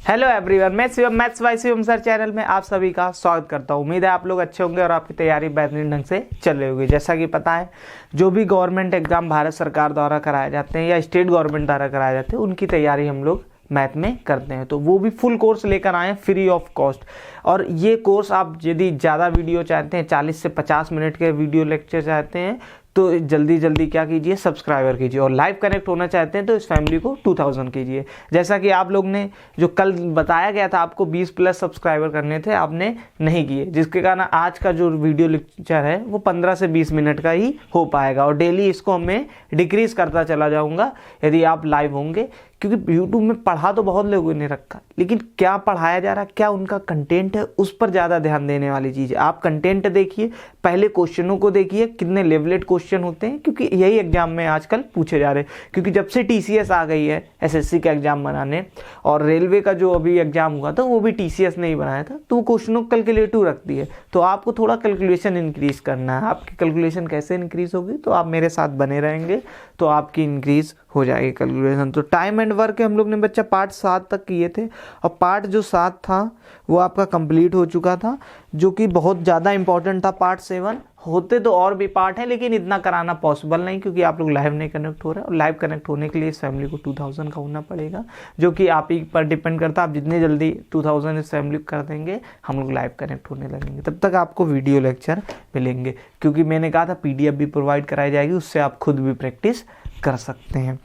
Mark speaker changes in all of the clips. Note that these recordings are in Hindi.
Speaker 1: हेलो एवरीवन, मैं Shivam maths by Shivam sir channel में आप सभी का स्वागत करता हूं। उम्मीद है आप लोग अच्छे होंगे और आपकी तैयारी बेहतरीन ढंग से चल रही होगी। जैसा कि पता है, जो भी गवर्नमेंट एग्जाम भारत सरकार द्वारा कराए जाते हैं या स्टेट गवर्नमेंट द्वारा कराए जाते हैं, उनकी तैयारी हम लोग मैथ में करते हैं। तो वो भी फुल कोर्स लेकर आए हैं फ्री ऑफ कॉस्ट। और ये कोर्स आप यदि ज़्यादा वीडियो चाहते हैं, 40 से 50 मिनट के वीडियो लेक्चर चाहते हैं, तो जल्दी क्या कीजिए, सब्सक्राइबर कीजिए। और लाइव कनेक्ट होना चाहते हैं तो इस फैमिली को 2000 कीजिए। जैसा कि आप लोग ने जो कल बताया गया था आपको 20 प्लस सब्सक्राइबर करने थे, आपने नहीं किए, जिसके कारण आज का जो वीडियो लेक्चर है वो 15 से 20 मिनट का ही हो पाएगा। और डेली इसको मैं डिक्रीज करता चला जाऊंगा यदि आप लाइव होंगे, क्योंकि यूट्यूब में पढ़ा तो बहुत लोगों ने रखा, लेकिन क्या पढ़ाया जा रहा है, क्या उनका कंटेंट है, उस पर ज़्यादा ध्यान देने वाली चीज़ है। आप कंटेंट देखिए, पहले क्वेश्चनों को देखिए, कितने लेवलेट क्वेश्चन होते हैं, क्योंकि यही एग्जाम में आजकल पूछे जा रहे हैं। क्योंकि जब से TCS आ गई है SSC का एग्जाम बनाने, और रेलवे का जो अभी एग्जाम हुआ था वो भी TCS ने ही बनाया था, तो वो क्वेश्चनों को कैलकुलेटिव रखती है। तो आपको थोड़ा कैलकुलेशन इंक्रीज करना है। आपकी कैलकुलेशन कैसे इंक्रीज होगी, तो आप मेरे साथ बने रहेंगे तो आपकी इंक्रीज हो जाएगी कैलकुलेशन। तो टाइम एंड वर्क हम लोग ने बच्चा पार्ट 7 तक किए थे, और पार्ट जो 7 था वो आपका कंप्लीट हो चुका था, जो कि बहुत ज़्यादा इंपॉर्टेंट था। पार्ट 7 होते तो और भी पार्ट है, लेकिन इतना कराना पॉसिबल नहीं, क्योंकि आप लोग लाइव नहीं कनेक्ट हो रहे हैं। और लाइव कनेक्ट होने के लिए इस फैमिली को 2000 का होना पड़ेगा, जो कि आप ही पर डिपेंड करता है। आप जितने जल्दी 2000 इस फैमिली कर देंगे, हम लोग लाइव कनेक्ट होने लगेंगे। तब तक आपको वीडियो लेक्चर मिलेंगे, क्योंकि मैंने कहा था PDF भी प्रोवाइड कराई जाएगी, उससे आप खुद भी प्रैक्टिस कर सकते हैं।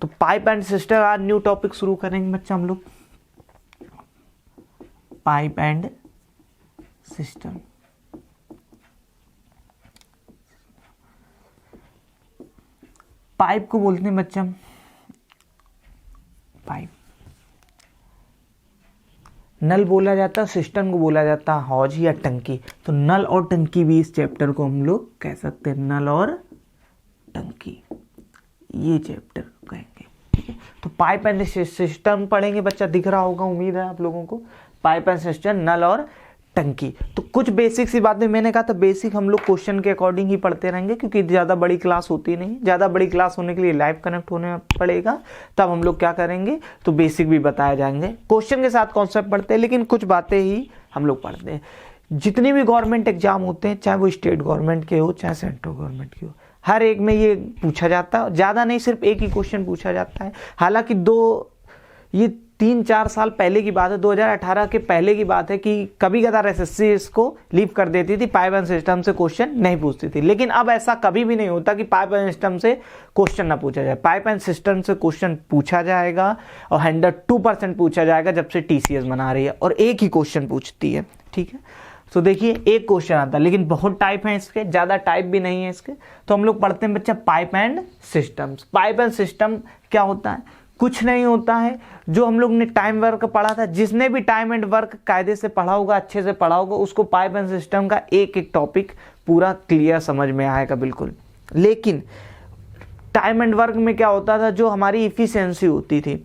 Speaker 1: तो पाइप एंड सिस्टम आज न्यू टॉपिक शुरू करेंगे बच्चा हम लोग। पाइप एंड सिस्टम, पाइप को बोलते हैं बच्चा पाइप, नल बोला जाता है, सिस्टम को बोला जाता है हौज या टंकी। तो नल और टंकी भी इस चैप्टर को हम लोग कह सकते हैं, नल और टंकी, ये चैप्टर कहेंगे। ठीक है, तो पाइप एंड सिस्टम पढ़ेंगे बच्चा, दिख रहा होगा उम्मीद है आप लोगों को। पाइप एंड सिस्टम, नल और टंकी। तो कुछ बेसिक सी बातें मैंने कहा था, बेसिक हम लोग क्वेश्चन के अकॉर्डिंग ही पढ़ते रहेंगे, क्योंकि ज़्यादा बड़ी क्लास होती नहीं। ज़्यादा बड़ी क्लास होने के लिए लाइव कनेक्ट होने पड़ेगा, तब हम लोग क्या करेंगे, तो बेसिक भी बताए जाएंगे। क्वेश्चन के साथ कॉन्सेप्ट पढ़ते हैं, लेकिन कुछ बातें ही हम लोग पढ़ते हैं। जितने भी गवर्नमेंट एग्जाम होते हैं, चाहे वो स्टेट गवर्नमेंट के हो चाहे सेंट्रल गवर्नमेंट के हो, हर एक में ये पूछा जाता है। ज़्यादा नहीं, सिर्फ एक ही क्वेश्चन पूछा जाता है। हालांकि ये 3-4 साल पहले की बात है, 2018 के पहले की बात है, कि कभी कभार SSC इसको लीव कर देती थी, पाइप एंड सिस्टम से क्वेश्चन नहीं पूछती थी। लेकिन अब ऐसा कभी भी नहीं होता कि पाइप एंड सिस्टम से क्वेश्चन ना पूछा जाए। पाइप एंड सिस्टम से क्वेश्चन पूछा जाएगा, और 102% पूछा जाएगा, जब से TCS बना रही है, और एक ही क्वेश्चन पूछती है। ठीक है, तो देखिए एक क्वेश्चन आता है, लेकिन बहुत टाइप हैं इसके, ज़्यादा टाइप भी नहीं है इसके। तो हम लोग पढ़ते हैं बच्चा pipe and systems. Pipe and system क्या होता है, कुछ नहीं होता है। जो हम लोग ने टाइम वर्क पढ़ा था, जिसने भी टाइम एंड वर्क कायदे से पढ़ा होगा, अच्छे से पढ़ा होगा, उसको पाइप एंड सिस्टम का एक एक टॉपिक पूरा क्लियर समझ में आएगा बिल्कुल। लेकिन टाइम एंड वर्क में क्या होता था, जो हमारी इफिशियंसी होती थी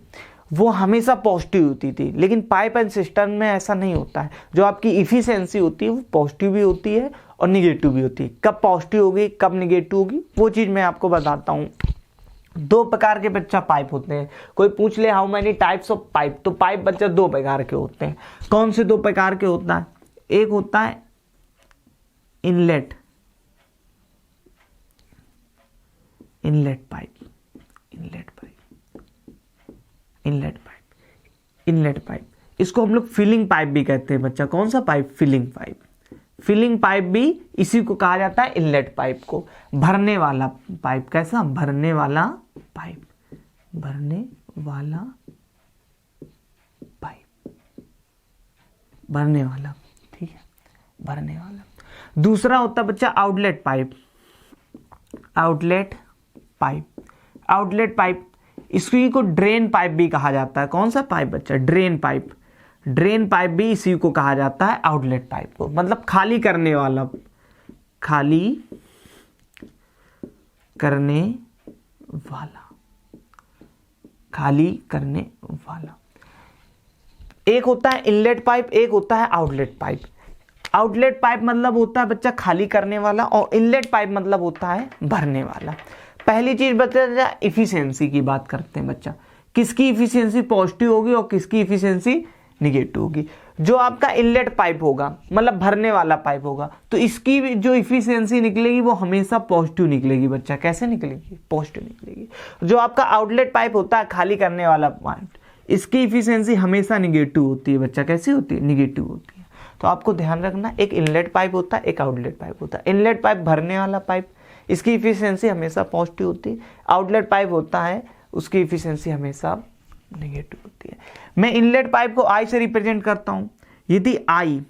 Speaker 1: वो हमेशा पॉजिटिव होती थी, लेकिन पाइप एंड सिस्टम में ऐसा नहीं होता है। जो आपकी इफिशियंसी होती है वो पॉजिटिव भी होती है और निगेटिव भी होती है। कब पॉजिटिव होगी, कब निगेटिव होगी, वो चीज़ मैं आपको बताता हूँ। 2 प्रकार के बच्चा पाइप होते हैं। कोई पूछ ले how many types of pipe, तो पाइप बच्चा 2 प्रकार के होते हैं। कौन से 2 प्रकार के होता है, एक होता है इनलेट पाइप, इनलेट पाइप, इसको हम लोग फिलिंग पाइप भी कहते हैं बच्चा। कौन सा pipe, filling pipe. Filling pipe भी इसी को कहा जाता है, इनलेट पाइप को। भरने वाला पाइप, कैसा, भरने वाला पाइप, भरने वाला पाइप, भरने वाला। ठीक है, भरने वाला। दूसरा होता है बच्चा आउटलेट पाइप, आउटलेट पाइप, इसी को ड्रेन पाइप भी कहा जाता है। कौन सा पाइप बच्चा, ड्रेन पाइप भी इसी को कहा जाता है, आउटलेट पाइप को। मतलब खाली करने वाला, एक होता है इनलेट पाइप, एक होता है आउटलेट पाइप। आउटलेट पाइप मतलब होता है बच्चा खाली करने वाला, और इनलेट पाइप मतलब होता है भरने वाला। पहली चीज बच्चा इफिशियंसी की बात करते हैं बच्चा, किसकी इफिशियंसी पॉजिटिव होगी और किसकी इफिशियंसी निगेटिव होगी। जो आपका इनलेट पाइप होगा मतलब भरने वाला पाइप होगा तो इसकी भी जो इफिशियंसी निकलेगी वो हमेशा पॉजिटिव निकलेगी बच्चा। कैसे निकलेगी? पॉजिटिव निकलेगी। जो आपका आउटलेट पाइप होता है खाली करने वाला पाइप, इसकी इफिशियंसी हमेशा निगेटिव होती है बच्चा। कैसी होती है? निगेटिव होती है। तो आपको ध्यान रखना, एक इनलेट पाइप होता है, एक आउटलेट पाइप होता है। इनलेट पाइप भरने वाला पाइप, इसकी इफिशियंसी हमेशा पॉजिटिव होती है। आउटलेट पाइप होता है, उसकी इफिशियंसी हमेशा नेगेटिव होती है। मैं इनलेट पाइप को आई से रिप्रेजेंट करता हूं। यदि आई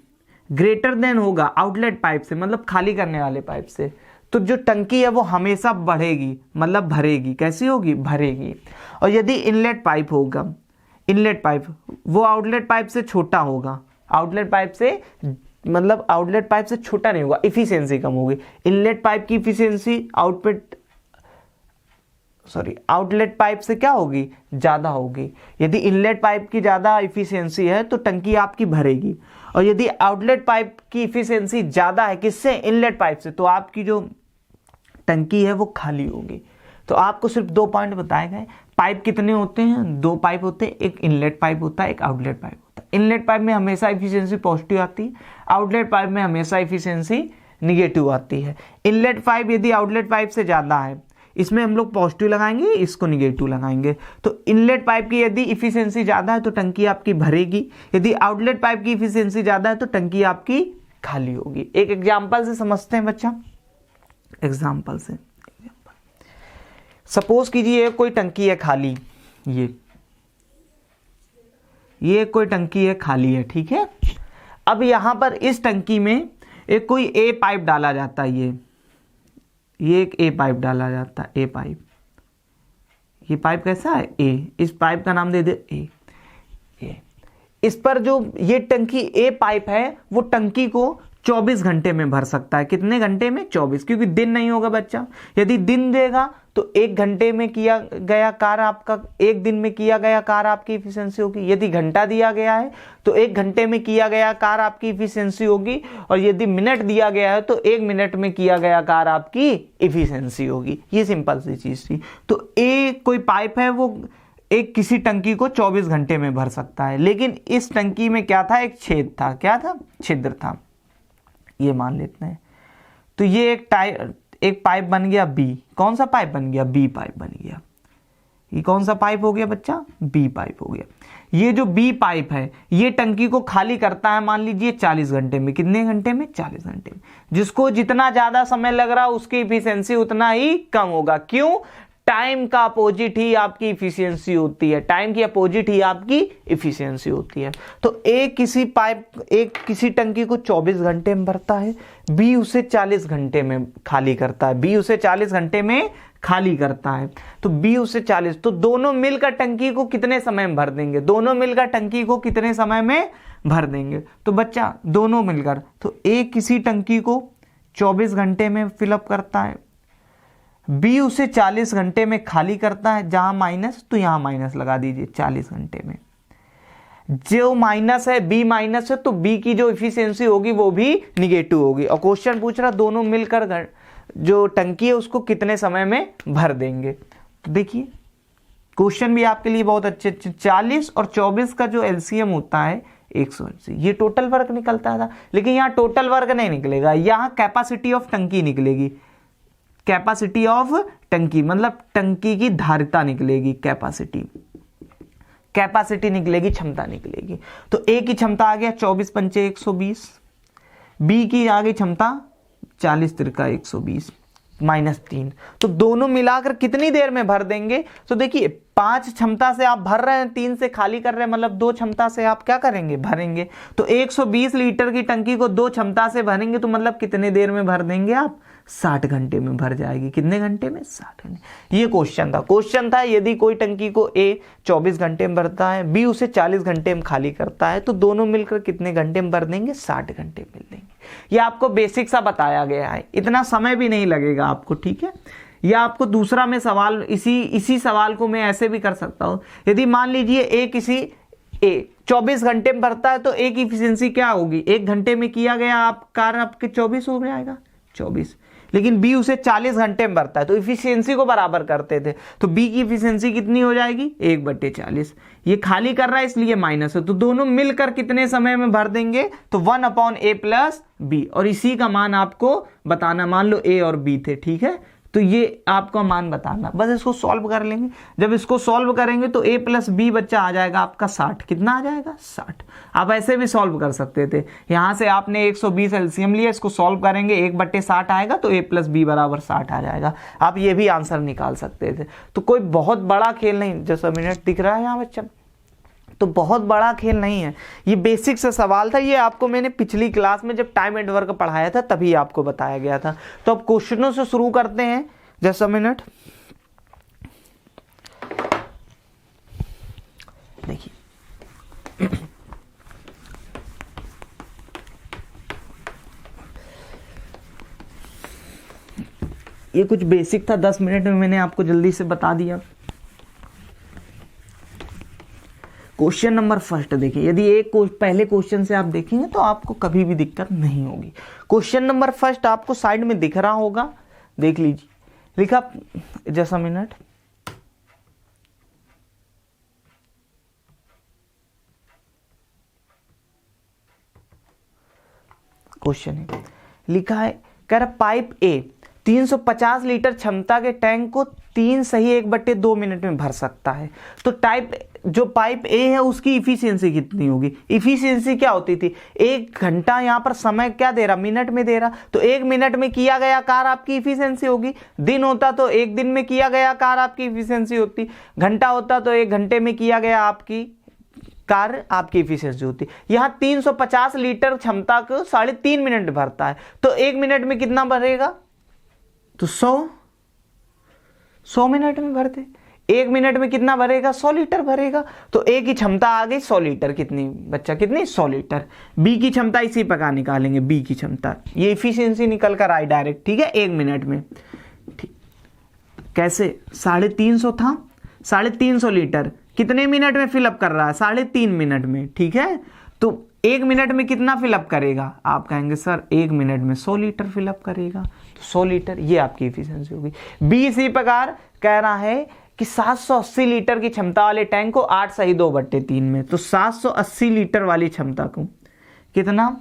Speaker 1: ग्रेटर देन होगा आउटलेट पाइप से, मतलब खाली करने वाले पाइप से, तो जो टंकी है वो हमेशा बढ़ेगी, मतलब भरेगी। कैसी होगी? भरेगी। और यदि इनलेट पाइप होगा, इनलेट पाइप वो आउटलेट पाइप से छोटा होगा, आउटलेट पाइप से मतलब आउटलेट पाइप से छोटा नहीं होगा, इफिशियंसी कम होगी। इनलेट पाइप की इफिशियंसी आउटलेट पाइप से क्या होगी? ज्यादा होगी। यदि इनलेट पाइप की ज्यादा इफिशियंसी है तो टंकी आपकी भरेगी। और यदि आउटलेट पाइप की इफिशियंसी ज्यादा है, किससे? इनलेट पाइप से, तो आपकी जो टंकी है वो खाली होगी। तो आपको सिर्फ 2 पॉइंट बताए गए। पाइप कितने होते हैं? 2 पाइप होते हैं, एक इनलेट पाइप होता है, एक आउटलेट पाइप होता है। इनलेट पाइप में हमेशा इफिशियंसी पॉजिटिव आती है, आउटलेट पाइप में हमेशा इफिशियंसी निगेटिव आती है। इनलेट पाइप यदि आउटलेट पाइप से ज्यादा है, इसमें हम लोग पॉजिटिव लगाएंगे, इसको निगेटिव लगाएंगे। तो इनलेट पाइप की यदि इफिशियंसी ज्यादा है तो टंकी आपकी भरेगी, यदि आउटलेट पाइप की इफिशियंसी ज्यादा है तो टंकी आपकी खाली होगी। एक एग्जांपल से समझते हैं बच्चा। एग्जांपल से सपोज कीजिए कोई टंकी है खाली, ये कोई टंकी है खाली है, ठीक है। अब यहां पर इस टंकी में एक कोई ए पाइप डाला जाता है, ये एक ए पाइप डाला जाता है, ए पाइप। ये पाइप कैसा है? ए। इस पाइप का नाम दे दे ए। इस पर जो ये टंकी ए पाइप है वो टंकी को 24 घंटे में भर सकता है। कितने घंटे में? 24, क्योंकि दिन नहीं होगा बच्चा। यदि दिन देगा तो 1 घंटे में किया गया कार्य आपका, 1 दिन में किया गया कार्य आपकी इफिशियंसी होगी। यदि घंटा दिया गया है तो 1 घंटे में किया गया कार्य आपकी इफिशियंसी होगी। और यदि मिनट दिया गया है तो 1 मिनट में किया गया कार्य आपकी इफिशियंसी होगी। ये सिंपल सी चीज थी। तो एक कोई पाइप है वो एक किसी टंकी को 24 घंटे में भर सकता है। लेकिन इस टंकी में क्या था? एक छेद था। क्या था? छिद्र था, ये मान लेते हैं। तो ये एक पाइप बन गया बी। कौन सा पाइप बन गया? बी पाइप बन गया। ये कौन सा पाइप हो गया बच्चा? बी पाइप हो गया। ये जो बी पाइप है ये टंकी को खाली करता है मान लीजिए 40 घंटे में। कितने घंटे में? 40 घंटे में। जिसको जितना ज्यादा समय लग रहा है उसकी इफिशियंसी उतना ही कम होगा। क्यों? टाइम का अपोजिट ही आपकी इफिशियंसी होती है, टाइम की अपोजिट ही आपकी इफिशियंसी होती है। तो एक किसी टंकी को 24 घंटे में भरता है, बी उसे 40 घंटे में खाली करता है। बी उसे 40 घंटे में खाली करता है। तो बी उसे 40, तो दोनों मिलकर टंकी को कितने समय में भर देंगे? दोनों मिलकर टंकी को कितने समय में भर देंगे? तो बच्चा दोनों मिलकर, तो एक किसी टंकी को 24 घंटे में फिलअप करता है, बी उसे 40 घंटे में खाली करता है। जहां माइनस तो यहां माइनस लगा दीजिए, 40 घंटे में। जो माइनस है बी माइनस है तो बी की जो इफिशियंसी होगी वो भी निगेटिव होगी। और क्वेश्चन पूछ रहा दोनों मिलकर जो टंकी है उसको कितने समय में भर देंगे। तो देखिए क्वेश्चन भी आपके लिए बहुत अच्छे। 40 और 24 का जो एलसीएम होता है 180, ये टोटल वर्क निकलता था। लेकिन यहाँ टोटल वर्क नहीं निकलेगा, यहाँ कैपेसिटी ऑफ टंकी निकलेगी। कैपेसिटी ऑफ टंकी मतलब टंकी की धारिता निकलेगी, कैपेसिटी निकलेगी, क्षमता निकलेगी। तो ए की क्षमता आ गया 24 पंचे 120, बी की आ गई क्षमता 40 तिरका 120 -3। तो दोनों मिलाकर कितनी देर में भर देंगे? तो देखिए 5 क्षमता से आप भर रहे हैं, 3 से खाली कर रहे हैं, मतलब 2 क्षमता से आप क्या करेंगे? भरेंगे। तो 120 लीटर की टंकी को 2 क्षमता से भरेंगे तो मतलब कितने देर में भर देंगे आप? 60 घंटे में भर जाएगी। कितने घंटे में? 60 घंटे। ये क्वेश्चन था यदि कोई टंकी को ए 24 घंटे में भरता है, बी उसे 40 घंटे में खाली करता है, तो दोनों मिलकर कितने घंटे में भर देंगे? 60 घंटे मिल देंगे। ये आपको बेसिक सा बताया गया है, इतना समय भी नहीं लगेगा आपको, ठीक है। या आपको दूसरा में सवाल, इसी सवाल को मैं ऐसे भी कर सकता हूं। यदि मान लीजिए ए 24 घंटे में भरता है तो एक इफिशियंसी क्या होगी? 1 घंटे में किया गया आप कार्य आपके 24 हो जाएगा, 24। लेकिन बी उसे 40 घंटे में भरता है, तो इफिशियंसी को बराबर करते थे, तो बी की इफिशियंसी कितनी हो जाएगी 1/40। ये खाली कर रहा है इसलिए माइनस है, तो दोनों मिलकर कितने समय में भर देंगे, तो 1/a प्लस बी, और इसी का मान आपको बताना, मान लो ए और बी थे, ठीक है, तो ये आपका मान बताना, बस इसको सॉल्व कर लेंगे। जब इसको सॉल्व करेंगे तो a प्लस बी बच्चा आ जाएगा आपका 60, कितना आ जाएगा 60। आप ऐसे भी सॉल्व कर सकते थे, यहां से आपने 120 एलसीएम लिया, इसको सॉल्व करेंगे 1/60 आएगा तो a प्लस बी बराबर 60 आ जाएगा। आप ये भी आंसर निकाल सकते थे। तो कोई बहुत बड़ा खेल नहीं, जैसा मिनट दिख रहा है यहाँ बच्चा, तो बहुत बड़ा खेल नहीं है, ये बेसिक से सवाल था। ये आपको मैंने पिछली क्लास में जब टाइम एंड वर्क पढ़ाया था तभी आपको बताया गया था। तो अब क्वेश्चनों से शुरू करते हैं, जस्ट अ मिनट। देखिए ये कुछ बेसिक था, 10 मिनट में मैंने आपको जल्दी से बता दिया। क्वेश्चन नंबर फर्स्ट देखिए, यदि एक पहले क्वेश्चन से आप देखेंगे तो आपको कभी भी दिक्कत नहीं होगी। क्वेश्चन नंबर फर्स्ट आपको साइड में दिख रहा होगा, देख लीजिए, लिखा, जैसा मिनट, क्वेश्चन है, लिखा है, कह रहा पाइप ए 350 लीटर क्षमता के टैंक को 3 सही 1/2 मिनट में भर सकता है। तो जो पाइप ए है उसकी इफिशियंसी कितनी होगी? इफिशियंसी क्या होती थी, 1 घंटा, यहाँ पर समय क्या दे रहा, मिनट में दे रहा, तो 1 मिनट में किया गया कार्य आपकी इफिशियंसी होगी। दिन होता तो 1 दिन में किया गया कार्य आपकी इफिशियंसी होती, घंटा होता तो 1 घंटे में किया गया आपकी कार्य आपकी इफिशियंसी होती। यहाँ 350 लीटर क्षमता को 3.5 मिनट भरता है, तो 1 मिनट में कितना भरेगा, तो 100 मिनट में भरते। 1 मिनट में कितना भरेगा, 100 लीटर भरेगा। तो ए की क्षमता आ गई 100 लीटर, कितनी बच्चा, कितनी 100 लीटर। बी की क्षमता इसी प्रकार निकालेंगे, बी की क्षमता, ये इफिशियंसी निकल कर आई डायरेक्ट, ठीक है, 1 मिनट में। ठीक, कैसे, 350 था, 350 लीटर कितने मिनट में फिलअप कर रहा है, 3.5 मिनट में, ठीक है। तो 1 मिनट में कितना फिलअप करेगा, आप कहेंगे सर 1 मिनट में 100 लीटर फिलअप करेगा, तो 100 लीटर ये आपकी इफिशियंसी होगी। बी इसी प्रकार कह रहा है कि 780 लीटर की क्षमता वाले टैंक को 8 सही 2/3 में, तो 780 लीटर वाली क्षमता को कितना,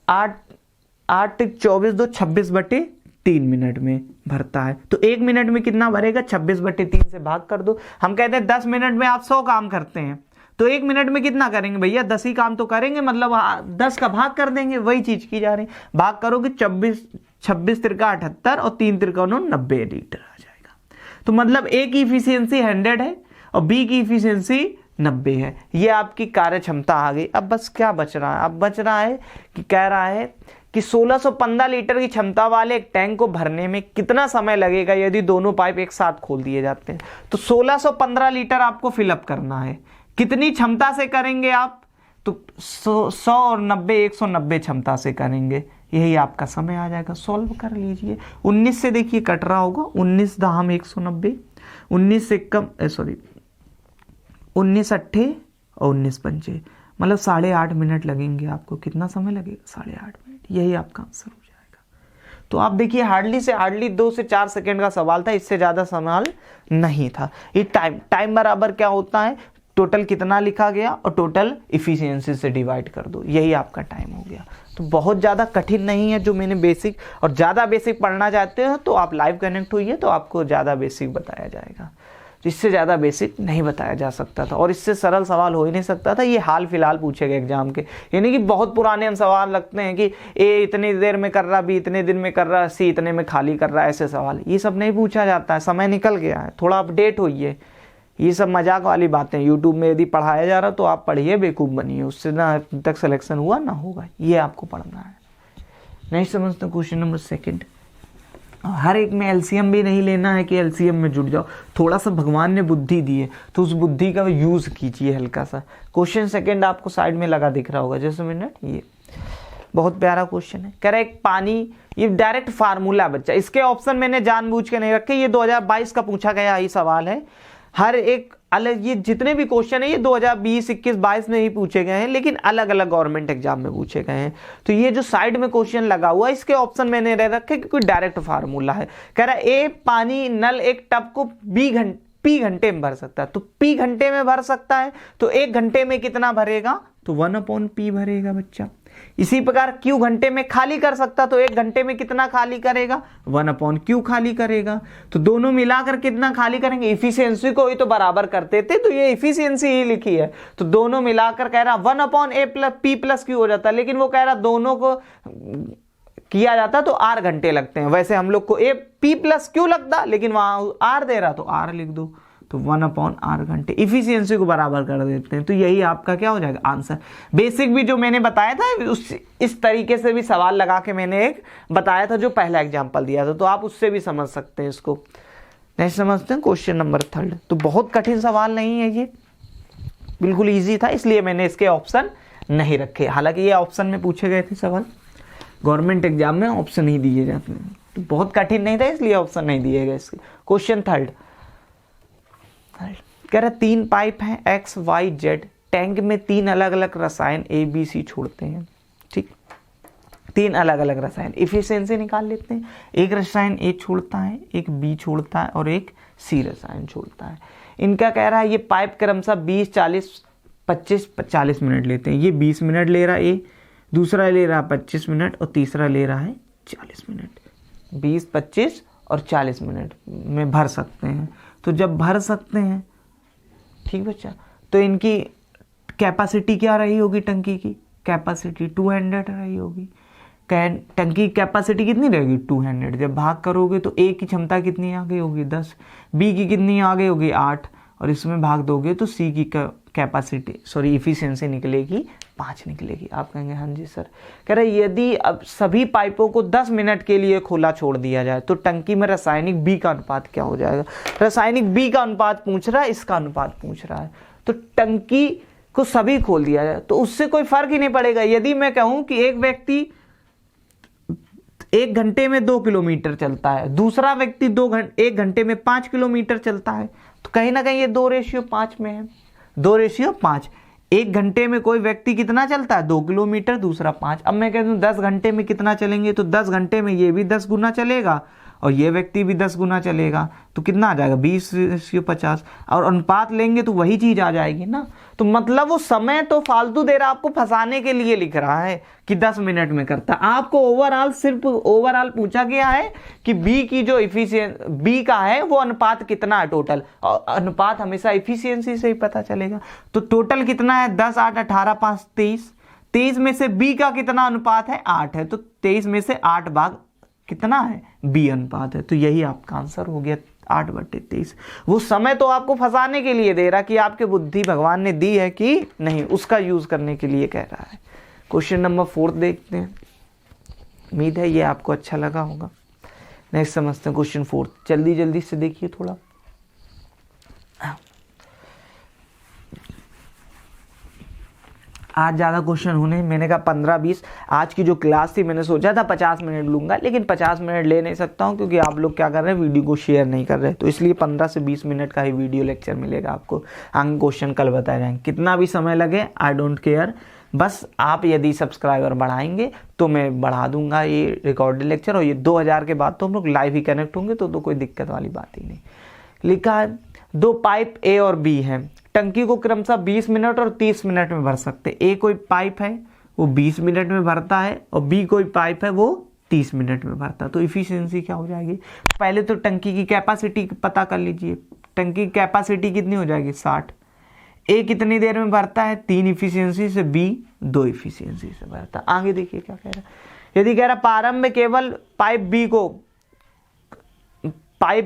Speaker 1: 8 24 2 26/3 मिनट में भरता है। तो 1 मिनट में कितना भरेगा, 26/3 से भाग कर दो। हम कहते हैं 10 मिनट में आप 100 काम करते हैं, तो 1 मिनट में कितना करेंगे भैया, 10 ही काम तो करेंगे, मतलब 10 का भाग कर देंगे, वही चीज की जा रही। भाग करोगे 26 तिरका 78 और 3 तिरका 90 लीटर आ जाएगा। तो मतलब ए की इफिशियंसी 100 है और बी की इफिशियंसी 90 है। ये आपकी कार्य क्षमता आ गई। अब बस क्या बच रहा है, अब बच रहा है कि कह रहा है कि 1615 लीटर की क्षमता वाले एक टैंक को भरने में कितना समय लगेगा यदि दोनों पाइप एक साथ खोल दिए जाते हैं। तो 1615 लीटर आपको फिलअप करना है, कितनी क्षमता से करेंगे आप, तो 100 और 90 190 क्षमता से करेंगे, यही आपका समय आ जाएगा। सॉल्व कर लीजिए। 19 से देखिए कट रहा होगा, 19 दाम 190, 19 से कम, सॉरी 19 अट्ठे और 19 पंचे, मतलब 8.5 मिनट लगेंगे आपको। कितना समय लगेगा, 8.5 मिनट, यही आपका आंसर हो जाएगा। तो आप देखिए हार्डली से हार्डली 2 से 4 सेकेंड का सवाल था, इससे ज्यादा सवाल नहीं था। ये टाइम बराबर क्या होता है, टोटल कितना लिखा गया और टोटल इफिशियंसी से डिवाइड कर दो, यही आपका टाइम हो गया। तो बहुत ज़्यादा कठिन नहीं है जो मैंने बेसिक, और ज़्यादा बेसिक पढ़ना चाहते हैं तो आप लाइव कनेक्ट होइए, तो आपको ज़्यादा बेसिक बताया जाएगा। इससे ज़्यादा बेसिक नहीं बताया जा सकता था और इससे सरल सवाल हो ही नहीं सकता था। ये हाल फिलहाल पूछे गए एग्जाम के, यानी कि बहुत पुराने सवाल लगते हैं कि ए इतनी देर में कर रहा, बी इतने दिन में कर रहा, सी इतने में खाली कर रहा, ऐसे सवाल ये सब नहीं पूछा जाता है। समय निकल गया है, थोड़ा अपडेट होइए। ये सब मजाक वाली बातें यूट्यूब में यदि पढ़ाया जा रहा तो आप पढ़िए, बेवकूफ़ बनिए, उससे ना तक सिलेक्शन हुआ ना होगा, ये आपको पढ़ना है। नहीं समझते, क्वेश्चन नंबर 2, हर एक में एलसीएम भी नहीं लेना है कि एलसीएम में जुड़ जाओ, थोड़ा सा भगवान ने बुद्धि दी है तो उस बुद्धि का यूज कीजिए हल्का सा। क्वेश्चन 2 आपको साइड में लगा दिख रहा होगा, जैसे मिनट, ये बहुत प्यारा क्वेश्चन है। कह रहा है एक पानी, ये डायरेक्ट फार्मूला बच्चा, इसके ऑप्शन मैंने जानबूझ के नहीं रखे, ये 2022 का पूछा गया ये सवाल है। हर एक अलग, ये जितने भी क्वेश्चन है ये 2020, 21, 22 में ही पूछे गए हैं, लेकिन अलग अलग गवर्नमेंट एग्जाम में पूछे गए हैं। तो ये जो साइड में क्वेश्चन लगा हुआ है इसके ऑप्शन मैंने रह रखे क्योंकि डायरेक्ट फार्मूला है। कह रहा है ए पानी नल एक टब को पी घंटे में भर सकता है, तो पी घंटे में भर सकता है तो 1 घंटे में कितना भरेगा, तो 1/p भरेगा बच्चा। इसी प्रकार क्यू घंटे में खाली कर सकता, तो 1 घंटे में कितना खाली करेगा, 1/q खाली करेगा। तो दोनों मिलाकर कितना खाली करेंगे, इफिशियंसी को ही तो बराबर करते थे, तो ये इफिशियंसी ही लिखी है, तो दोनों मिलाकर कह रहा 1/a+p+q हो जाता है, लेकिन वो कह रहा दोनों को किया जाता तो r घंटे लगते हैं। वैसे हम लोग को p+q लगता, लेकिन वहां r दे रहा तो r लिख दो, तो 1/r घंटे, इफिशियंसी को बराबर कर देते हैं। तो यही आपका क्या हो जाएगा आंसर। बेसिक भी जो मैंने बताया था इस तरीके से भी सवाल लगा के मैंने एक बताया था जो पहला एग्जाम्पल दिया था, तो आप उससे भी समझ सकते हैं इसको। नेक्स्ट समझते हैं क्वेश्चन नंबर 3। तो बहुत कठिन सवाल नहीं है ये, बिल्कुल ईजी था, इसलिए मैंने इसके ऑप्शन नहीं रखे। हालांकि ये ऑप्शन में पूछे गए थे सवाल, गवर्नमेंट एग्जाम में ऑप्शन ही दिए जाते हैं, तो बहुत कठिन नहीं था इसलिए ऑप्शन नहीं दिए गए इसके। क्वेश्चन 3 कह रहा 3 पाइप हैं एक्स वाई जेड, टैंक में 3 अलग अलग रसायन ए बी सी छोड़ते हैं। ठीक, 3 अलग अलग रसायन, इफिशियंसी निकाल लेते हैं। एक रसायन ए छोड़ता है, एक बी छोड़ता है और एक सी रसायन छोड़ता है। इनका कह रहा है ये पाइप क्रमशः 20, 40, 25, 40 मिनट लेते हैं। ये 20 मिनट ले रहा है ए, दूसरा ले रहा है 25 मिनट और तीसरा ले रहा है 40 मिनट। 20, 25 और 40 मिनट में भर सकते हैं। तो जब भर सकते हैं, ठीक बच्चा, तो इनकी कैपेसिटी क्या रही होगी, टंकी की कैपेसिटी 200 रही होगी। टंकी की कैपेसिटी कितनी रहेगी 200। जब भाग करोगे तो ए की क्षमता कितनी आ गई होगी 10, बी की कितनी आ गई होगी 8, और इसमें भाग दोगे तो सी की कैपेसिटी इफिशियंसी निकलेगी 5 निकलेगी। आप कहेंगे हाँ जी सर। कह रहे यदि अब सभी पाइपों को 10 मिनट के लिए खुला छोड़ दिया जाए तो टंकी में रासायनिक बी का अनुपात क्या हो जाएगा। रासायनिक बी का अनुपात पूछ रहा है, इसका अनुपात पूछ रहा है। तो टंकी को सभी खोल दिया जाए तो उससे कोई फर्क ही नहीं पड़ेगा। यदि मैं कहूं कि एक व्यक्ति 1 घंटे में 2 किलोमीटर चलता है, दूसरा व्यक्ति 1 घंटे में 5 किलोमीटर चलता है, तो कहीं ना कहीं ये 2:5 में है। 2:5। 1 घंटे में कोई व्यक्ति कितना चलता है 2 किलोमीटर, दूसरा 5। अब मैं कहता हूँ 10 घंटे में कितना चलेंगे, तो 10 घंटे में ये भी 10 गुना चलेगा और ये व्यक्ति भी 10 गुना चलेगा, तो कितना आ जाएगा 20:50। और अनुपात लेंगे तो वही चीज आ जाएगी ना। तो मतलब वो समय तो फालतू दे रहा, आपको फंसाने के लिए लिख रहा है कि 10 मिनट में करता। आपको ओवरऑल सिर्फ ओवरऑल पूछा गया है कि बी की जो बी का है वो अनुपात कितना है टोटल, और अनुपात हमेशा इफिशियंसी से ही पता चलेगा। तो टोटल कितना है 10, 8, 18, 5, 23। 23 में से बी का कितना अनुपात है 8 है, तो 23 में से 8 भाग कितना है बी अनुपात है। तो यही आपका आंसर हो गया 8/23। वो समय तो आपको फंसाने के लिए दे रहा कि आपके बुद्धि भगवान ने दी है कि नहीं, उसका यूज करने के लिए कह रहा है। क्वेश्चन नंबर 4 देखते हैं, उम्मीद है ये आपको अच्छा लगा होगा। नेक्स्ट समझते हैं क्वेश्चन 4, जल्दी जल्दी से देखिए थोड़ा। आज ज़्यादा क्वेश्चन होने, मैंने कहा 15-20। आज की जो क्लास थी मैंने सोचा था 50 मिनट लूँगा, लेकिन 50 मिनट ले नहीं सकता हूँ क्योंकि आप लोग क्या कर रहे हैं, वीडियो को शेयर नहीं कर रहे। तो इसलिए 15 से 20 मिनट का ही वीडियो लेक्चर मिलेगा आपको। आगे क्वेश्चन कल बताए जाएंगे, कितना भी समय लगे आई डोंट केयर। बस आप यदि सब्सक्राइबर बढ़ाएंगे तो मैं बढ़ा दूंगा ये रिकॉर्डेड लेक्चर, और ये 2000 के बाद तो हम लोग लाइव ही कनेक्ट होंगे, तो कोई दिक्कत वाली बात ही नहीं। लिखा है 2 पाइप ए और बी हैं, टंकी को क्रमशः 20 मिनट और 30 मिनट में भर सकते। ए कोई पाइप है वो 20 मिनट में भरता है और बी कोई पाइप है वो 30 मिनट में भरता है। तो इफिशियंसी क्या हो जाएगी, पहले तो टंकी की कैपेसिटी पता कर लीजिए। टंकी की कैपेसिटी कितनी हो जाएगी 60। ए कितनी देर में भरता है 3 इफिशियंसी से, बी 2 इफिशियंसी से भरता है। आगे देखिए क्या कह रहा है। यदि कह रहा प्रारंभ में केवल पाइप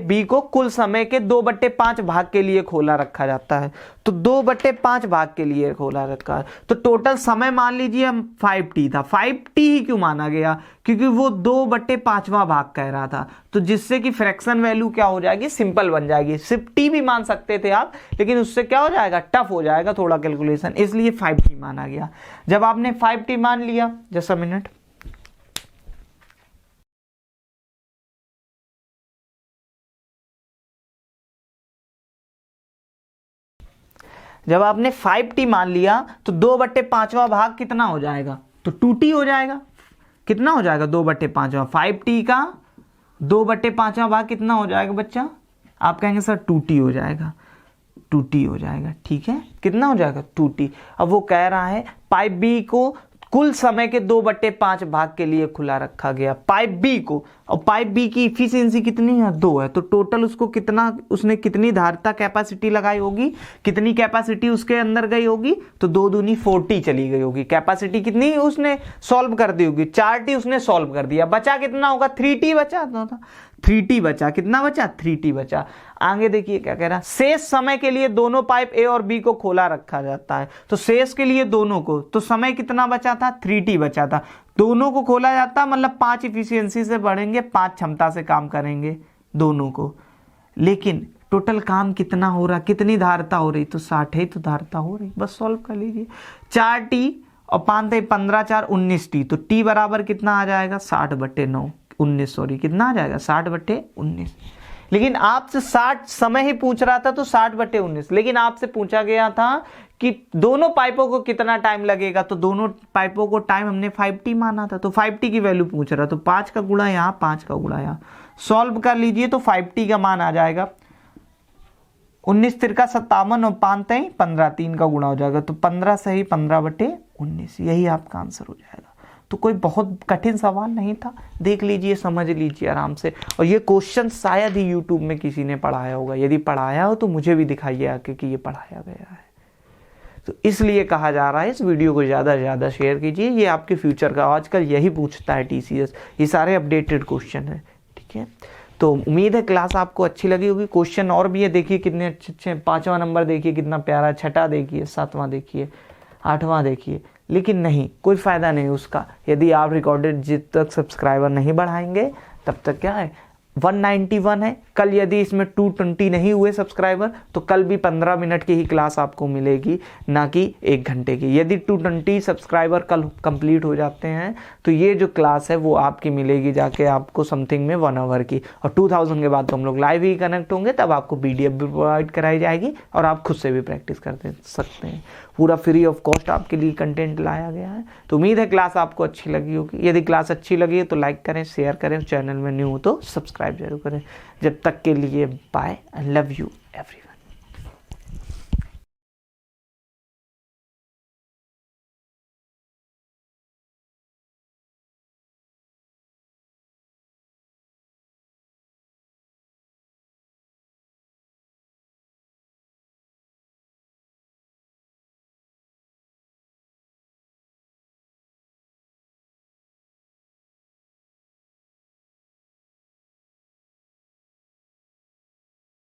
Speaker 1: बी को कुल समय के 2/5 भाग के लिए खोला रखा जाता है, तो 2/5 भाग के लिए खोला रखा है। तो टोटल समय मान लीजिए हम 5t था। 5t ही क्यों माना गया, क्योंकि वो 2/5वां भाग कह रहा था, तो जिससे कि फ्रैक्शन वैल्यू क्या हो जाएगी, सिंपल बन जाएगी। सिर्फ t भी मान सकते थे आप, लेकिन उससे क्या हो जाएगा, टफ हो जाएगा थोड़ा कैलकुलेशन, इसलिए 5t माना गया। जब आपने 5t मान लिया, जस्ट अ मिनट, जब आपने 5t मान लिया तो 2/5वां भाग कितना हो जाएगा, तो 2t हो जाएगा। कितना हो जाएगा 2/5वां, 5t का 2/5वां भाग कितना हो जाएगा बच्चा, आप कहेंगे सर 2t हो जाएगा, 2t हो जाएगा, ठीक है, कितना हो जाएगा 2t। अब वो कह रहा है पाइप बी को कुल समय के 2/5 भाग के लिए खुला रखा गया, पाइप बी को, और पाइप बी की इफिशियंसी कितनी है, 2 है, तो टोटल उसको कितना, उसने कितनी धारिता कैपेसिटी लगाई होगी, कितनी कैपेसिटी उसके अंदर गई होगी, तो 2 दूनी 4t चली गई होगी। कैपेसिटी कितनी उसने सॉल्व कर दी होगी, 4t उसने सॉल्व कर दिया, बचा कितना होगा, 3t बचा था, 3t बचा, कितना बचा, 3t बचा। आगे देखिए क्या कह रहा है, शेष समय के लिए दोनों पाइप ए और बी को खोला रखा जाता है, तो शेष के लिए दोनों को, तो समय कितना बचा था, 3t बचा था, दोनों को खोला जाता मतलब 5 इफिशियंसी से बढ़ेंगे, 5 क्षमता से काम करेंगे दोनों को, लेकिन टोटल काम कितना हो रहा, कितनी धारिता हो रही, तो 60 है, तो धारिता हो रही, बस सॉल्व कर लीजिए। 4t और 5 15 4 19t, तो t बराबर कितना आ जाएगा 60/9, 19 सॉरी, कितना आ जाएगा 60/19। लेकिन आपसे 60 समय ही पूछ रहा था तो 60/19, लेकिन आपसे पूछा गया था कि दोनों पाइपों को कितना टाइम लगेगा, तो दोनों पाइपों को टाइम हमने 5t माना था, तो 5t की वैल्यू पूछ रहा, तो 5 का गुणा यहाँ, 5 का गुणा यहाँ, सॉल्व कर लीजिए तो 5t का मान आ जाएगा 19 तिरका 57 और 5 3 15, 3 का गुणा हो जाएगा, तो 15 सही 15/19, यही आपका आंसर हो जाएगा। तो कोई बहुत कठिन सवाल नहीं था, देख लीजिए, समझ लीजिए आराम से, और ये क्वेश्चन शायद ही यूट्यूब में किसी ने पढ़ाया होगा, यदि पढ़ाया हो तो मुझे भी दिखाइए आके कि ये पढ़ाया गया है। तो इसलिए कहा जा रहा है इस वीडियो को ज़्यादा से ज़्यादा शेयर कीजिए, ये आपके फ्यूचर का आजकल यही पूछता है TCS, ये सारे अपडेटेड क्वेश्चन है, ठीक है। तो उम्मीद है क्लास आपको अच्छी लगी होगी। क्वेश्चन और भी है, देखिए कितने अच्छे हैं, 5वां नंबर देखिए कितना प्यारा, 6ठा देखिए, 7वां देखिए, 8वां देखिए, लेकिन नहीं, कोई फ़ायदा नहीं उसका, यदि आप रिकॉर्डेड जब तक सब्सक्राइबर नहीं बढ़ाएंगे तब तक क्या है, 191 है, कल यदि इसमें 220 नहीं हुए सब्सक्राइबर तो कल भी 15 मिनट की ही क्लास आपको मिलेगी, ना कि 1 घंटे की। यदि 220 सब्सक्राइबर कल कंप्लीट हो जाते हैं तो ये जो क्लास है वो आपकी मिलेगी जाके आपको समथिंग में 1 आवर की, और 2000 के बाद तो हम लोग लाइव ही कनेक्ट होंगे, तब आपको PDF भी प्रोवाइड कराई जाएगी और आप खुद से भी प्रैक्टिस कर सकते हैं। पूरा फ्री ऑफ कॉस्ट आपके लिए कंटेंट लाया गया है। तो उम्मीद है क्लास आपको अच्छी लगी होगी, यदि क्लास अच्छी लगी है तो लाइक करें, शेयर करें, चैनल में न्यू हो तो सब्सक्राइब जरूर करें। जब तक के लिए bye, I love you everyone.